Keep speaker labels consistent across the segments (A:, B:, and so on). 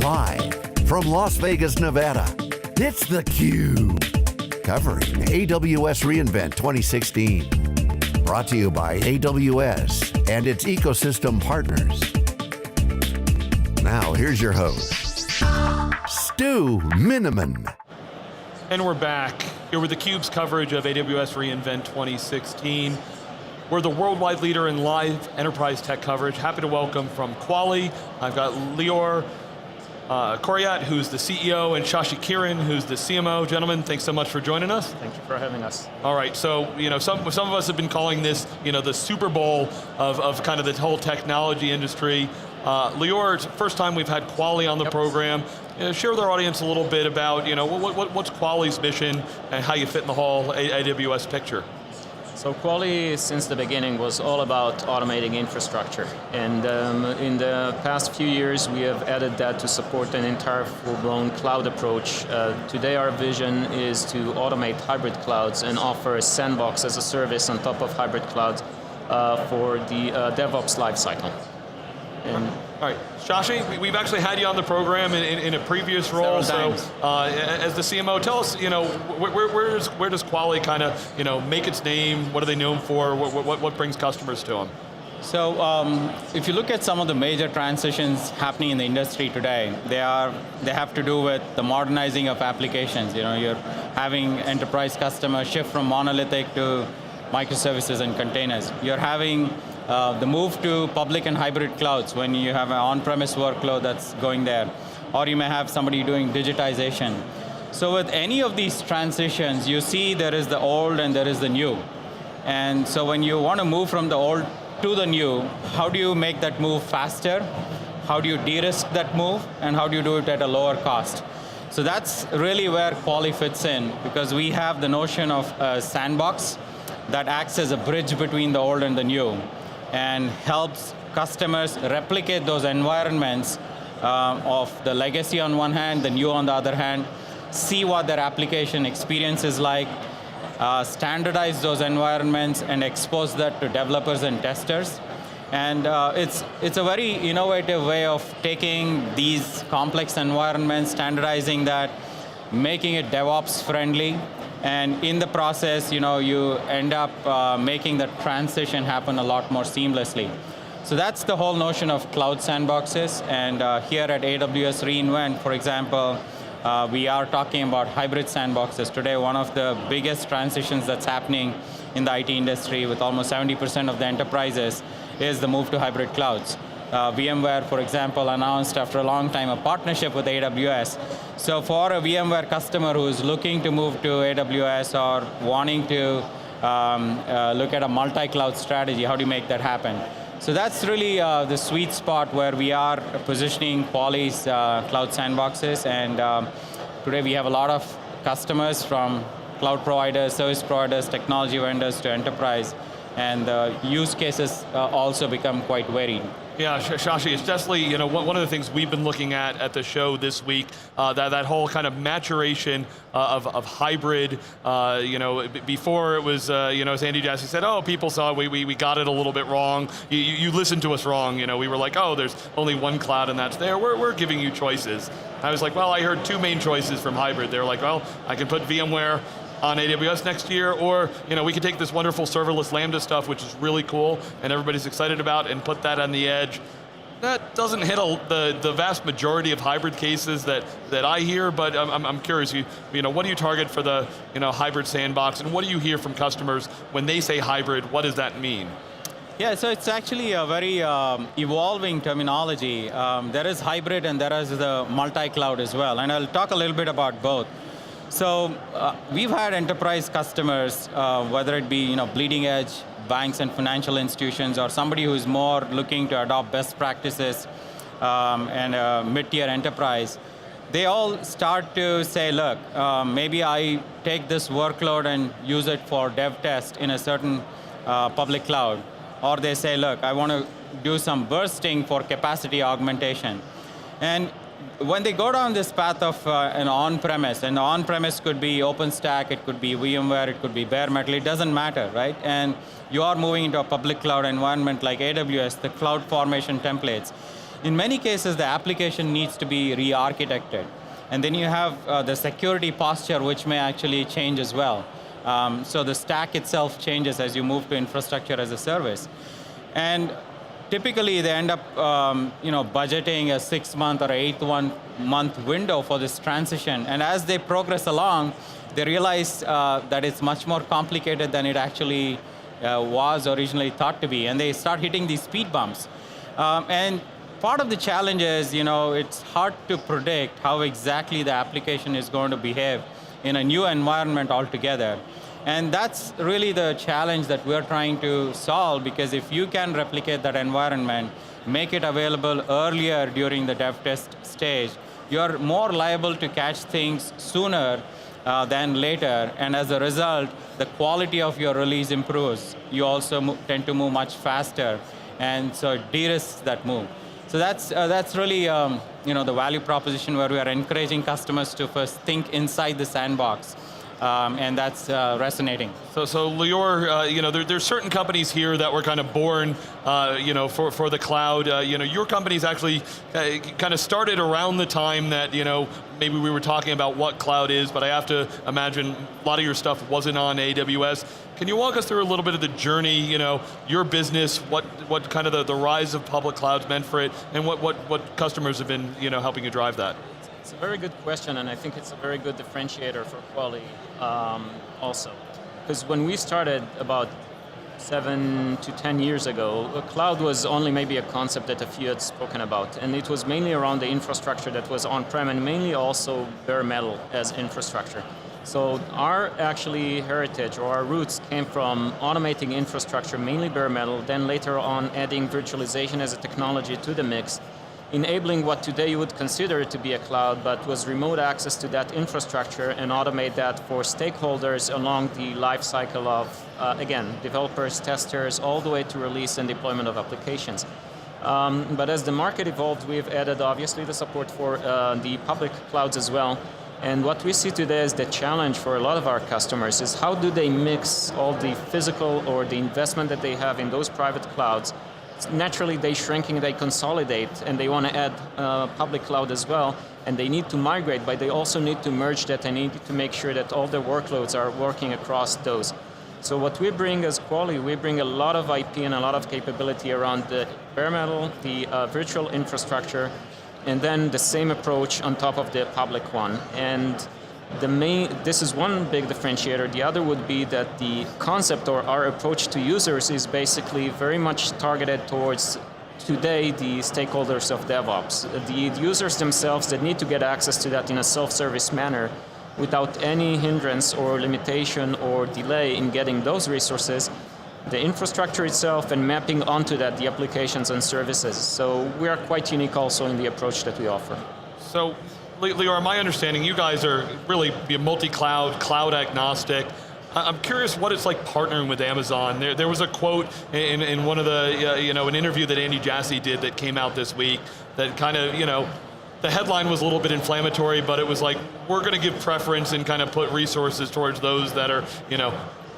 A: Live from Las Vegas, Nevada, it's theCUBE. Covering AWS reInvent 2016. Brought to you by AWS and its ecosystem partners. Now, here's your host, Stu Miniman.
B: And we're back here with theCUBE's coverage of AWS reInvent 2016. We're the worldwide leader in live enterprise tech coverage. Happy to welcome from Quali, I've got Lior, Koriat, who's the CEO, and Shashi Kiran, who's the CMO. Gentlemen, thanks so much for joining us.
C: Thank you for having us.
B: All right, so some of us have been calling this the Super Bowl of kind of the whole technology industry. Lior, it's the first time we've had Quali on the program. Share with our audience a little bit about what's Quali's mission and how you fit in the whole AWS picture.
C: So Quali, since the beginning, was all about automating infrastructure. And in the past few years, we have added that to support an entire full-blown cloud approach. Today, our vision is to automate hybrid clouds and offer a sandbox as a service on top of hybrid clouds for the DevOps lifecycle.
B: All right, Shashi, we've actually had you on the program in a previous role. So, as the CMO, tell us, where does Quali kind of, make its name? What are they known for? What brings customers to them?
D: So, if you look at some of the major transitions happening in the industry today, they have to do with the modernizing of applications. You're having enterprise customers shift from monolithic to microservices and containers. You're having the move to public and hybrid clouds when you have an on-premise workload that's going there, or you may have somebody doing digitization. So with any of these transitions, you see there is the old and there is the new. And so when you want to move from the old to the new, how do you make that move faster? How do you de-risk that move? And how do you do it at a lower cost? So that's really where Quali fits in, because we have the notion of a sandbox that acts as a bridge between the old and the new, and helps customers replicate those environments of the legacy on one hand, the new on the other hand, see what their application experience is like, standardize those environments and expose that to developers and testers. And it's a very innovative way of taking these complex environments, standardizing that, making it DevOps friendly, and in the process, you end up making the transition happen a lot more seamlessly. So that's the whole notion of cloud sandboxes. And here at AWS reInvent, for example, we are talking about hybrid sandboxes. Today, one of the biggest transitions that's happening in the IT industry with almost 70% of the enterprises is the move to hybrid clouds. VMware, for example, announced after a long time a partnership with AWS. So for a VMware customer who is looking to move to AWS or wanting to look at a multi-cloud strategy, how do you make that happen? So that's really the sweet spot where we are positioning Quali's cloud sandboxes. And today we have a lot of customers from cloud providers, service providers, technology vendors to enterprise. And the use cases also become quite varied.
B: Yeah, Shashi, it's definitely one of the things we've been looking at the show this week. That whole kind of maturation of hybrid. Before it was, as Andy Jassy said, oh, people saw we got it a little bit wrong. You listened to us wrong. We were like, oh, there's only one cloud and that's there. We're giving you choices. I was like, well, I heard two main choices from hybrid. They were like, well, I can put VMware on AWS next year, or we could take this wonderful serverless Lambda stuff, which is really cool and everybody's excited about, and put that on the edge. That doesn't hit the vast majority of hybrid cases that I hear, but I'm curious, what do you target for the hybrid sandbox, and what do you hear from customers when they say hybrid? What does that mean?
D: Yeah, so it's actually a very evolving terminology. There is hybrid and there is the multi-cloud as well, and I'll talk a little bit about both. So we've had enterprise customers, whether it be bleeding edge, banks and financial institutions, or somebody who's more looking to adopt best practices and a mid-tier enterprise. They all start to say, look, maybe I take this workload and use it for dev test in a certain public cloud. Or they say, look, I want to do some bursting for capacity augmentation. And when they go down this path of an on-premise, and on-premise could be OpenStack, it could be VMware, it could be bare metal, it doesn't matter, right? And you are moving into a public cloud environment like AWS, the cloud formation templates. In many cases, the application needs to be re-architected. And then you have the security posture, which may actually change as well. So the stack itself changes as you move to infrastructure as a service. And typically, they end up budgeting a 6-month or 8-month window for this transition. And as they progress along, they realize that it's much more complicated than it actually was originally thought to be. And they start hitting these speed bumps. And part of the challenge is, it's hard to predict how exactly the application is going to behave in a new environment altogether. And that's really the challenge that we're trying to solve, because if you can replicate that environment, make it available earlier during the dev test stage, you're more liable to catch things sooner than later, and as a result, the quality of your release improves. You also tend to move much faster, and so it de-risks that move. So that's really the value proposition, where we are encouraging customers to first think inside the sandbox. And that's resonating.
B: So Lior, there's certain companies here that were kind of born, for the cloud. Your company's actually kind of started around the time that, maybe we were talking about what cloud is, but I have to imagine a lot of your stuff wasn't on AWS. Can you walk us through a little bit of the journey, your business, what kind of the rise of public clouds meant for it, and what customers have been, helping you drive that?
C: It's a very good question, and I think it's a very good differentiator for Quali also. Because when we started about 7 to 10 years ago, a cloud was only maybe a concept that a few had spoken about, and it was mainly around the infrastructure that was on-prem, and mainly also bare metal as infrastructure. So our actually heritage, or our roots, came from automating infrastructure, mainly bare metal, then later on adding virtualization as a technology to the mix, enabling what today you would consider to be a cloud, but was remote access to that infrastructure, and automate that for stakeholders along the life cycle of, again, developers, testers, all the way to release and deployment of applications. But as the market evolved, we've added obviously the support for the public clouds as well. And what we see today as the challenge for a lot of our customers is how do they mix all the physical or the investment that they have in those private clouds. Naturally, they're shrinking, they consolidate, and they want to add public cloud as well, and they need to migrate, but they also need to merge that and need to make sure that all their workloads are working across those. So what we bring as Quali, we bring a lot of IP and a lot of capability around the bare metal, the virtual infrastructure, and then the same approach on top of the public one. And this is one big differentiator. The other would be that the concept or our approach to users is basically very much targeted towards today the stakeholders of DevOps. The users themselves that need to get access to that in a self-service manner without any hindrance or limitation or delay in getting those resources, the infrastructure itself, and mapping onto that the applications and services. So we are quite unique also in the approach that we offer.
B: So, Lior, my understanding, you guys are really multi-cloud, cloud agnostic. I'm curious what it's like partnering with Amazon. There was a quote in one of the, an interview that Andy Jassy did that came out this week that kind of, the headline was a little bit inflammatory, but it was like, we're going to give preference and kind of put resources towards those that are,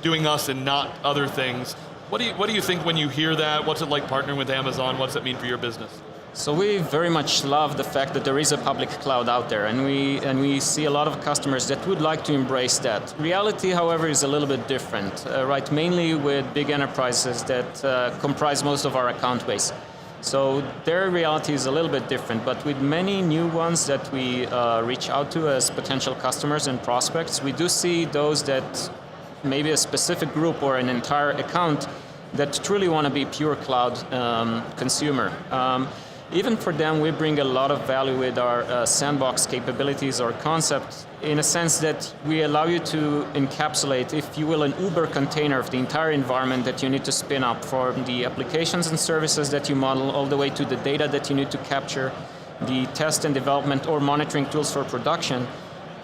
B: doing us and not other things. What do you think when you hear that? What's it like partnering with Amazon? What's it mean for your business?
C: So we very much love the fact that there is a public cloud out there, and we see a lot of customers that would like to embrace that. Reality, however, is a little bit different, right? Mainly with big enterprises that comprise most of our account base. So their reality is a little bit different, but with many new ones that we reach out to as potential customers and prospects, we do see those that maybe a specific group or an entire account that truly want to be pure cloud consumer. Even for them, we bring a lot of value with our sandbox capabilities or concepts, in a sense that we allow you to encapsulate, if you will, an Uber container of the entire environment that you need to spin up for the applications and services that you model, all the way to the data that you need to capture, the test and development or monitoring tools for production.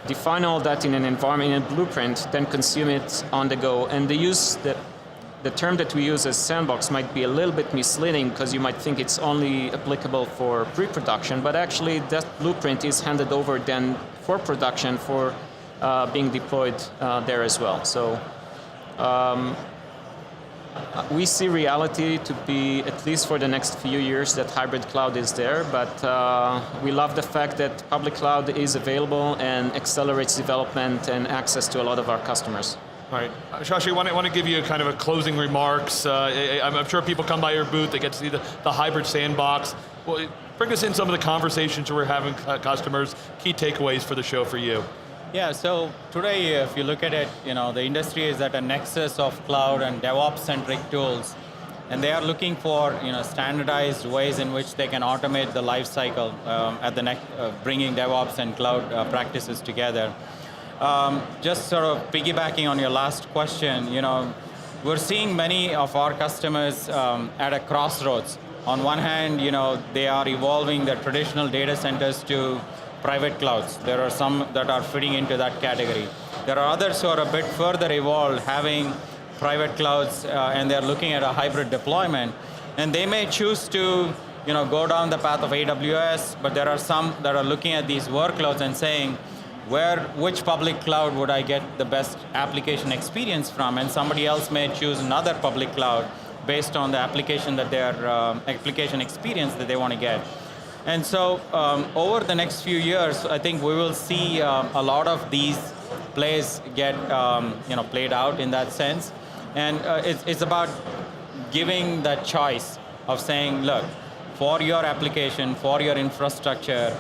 C: Define all that in an environment, in a blueprint, then consume it on the go. And the term that we use as sandbox might be a little bit misleading, because you might think it's only applicable for pre-production, but actually that blueprint is handed over then for production, for We see reality to be, at least for the next few years, that hybrid cloud is there, but we love the fact that public cloud is available and accelerates development and access to a lot of our customers.
B: All right, Shashi, I want to give you kind of a closing remarks. I'm sure people come by your booth, they get to see the hybrid sandbox. Well, bring us in some of the conversations we're having with customers, key takeaways for the show for you.
D: Yeah, so today, if you look at it, the industry is at a nexus of cloud and DevOps-centric tools, and they are looking for standardized ways in which they can automate the life cycle at the bringing DevOps and cloud practices together. Just sort of piggybacking on your last question, we're seeing many of our customers at a crossroads. On one hand, they are evolving their traditional data centers to private clouds. There are some that are fitting into that category. There are others who are a bit further evolved, having private clouds, and they're looking at a hybrid deployment. And they may choose to go down the path of AWS, but there are some that are looking at these workloads and saying, which public cloud would I get the best application experience from? And somebody else may choose another public cloud based on the application that application experience that they want to get. And so over the next few years, I think we will see a lot of these plays get played out in that sense. And it's about giving that choice of saying, look, for your application, for your infrastructure,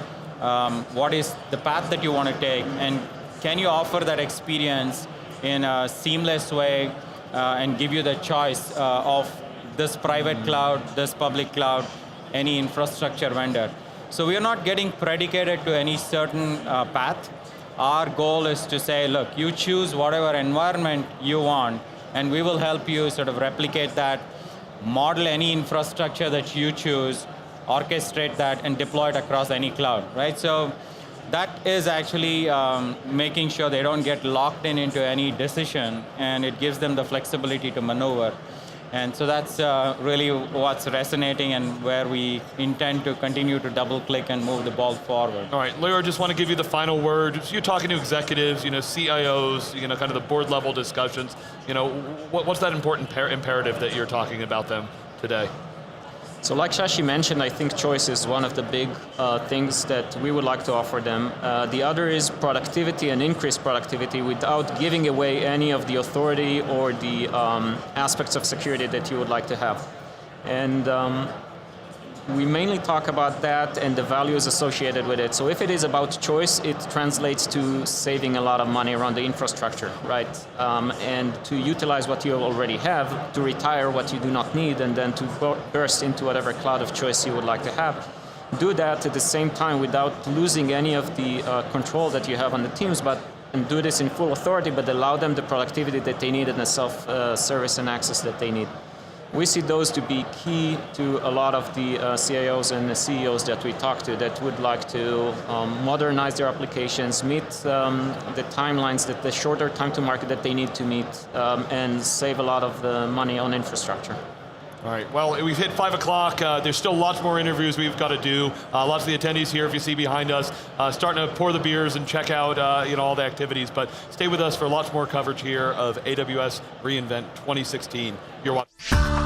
D: what is the path that you want to take, and can you offer that experience in a seamless way and give you the choice of this private cloud, this public cloud, any infrastructure vendor. So we are not getting predicated to any certain path. Our goal is to say, look, you choose whatever environment you want, and we will help you sort of replicate that, model any infrastructure that you choose, orchestrate that, and deploy it across any cloud, right? So that is actually making sure they don't get locked into any decision, and it gives them the flexibility to maneuver. And so that's really what's resonating and where we intend to continue to double click and move the ball forward.
B: All right, Lior, just want to give you the final word. So you're talking to executives, CIOs, kind of the board level discussions. What's that important imperative that you're talking about them today?
C: So like Shashi mentioned, I think choice is one of the big things that we would like to offer them. The other is productivity and increased productivity without giving away any of the authority or the aspects of security that you would like to have. And we mainly talk about that and the values associated with it. So if it is about choice, it translates to saving a lot of money around the infrastructure, right? And to utilize what you already have, to retire what you do not need, and then to burst into whatever cloud of choice you would like to have. Do that at the same time without losing any of the control that you have on the teams, and do this in full authority, but allow them the productivity that they need and the self-service and access that they need. We see those to be key to a lot of the CIOs and the CEOs that we talk to that would like to modernize their applications, meet the timelines, the shorter time to market that they need to meet, and save a lot of the money on infrastructure.
B: All right, well, we've hit 5 o'clock. There's still lots more interviews we've got to do. Lots of the attendees here, if you see behind us, starting to pour the beers and check out all the activities. But stay with us for lots more coverage here of AWS reInvent 2016. You're watching.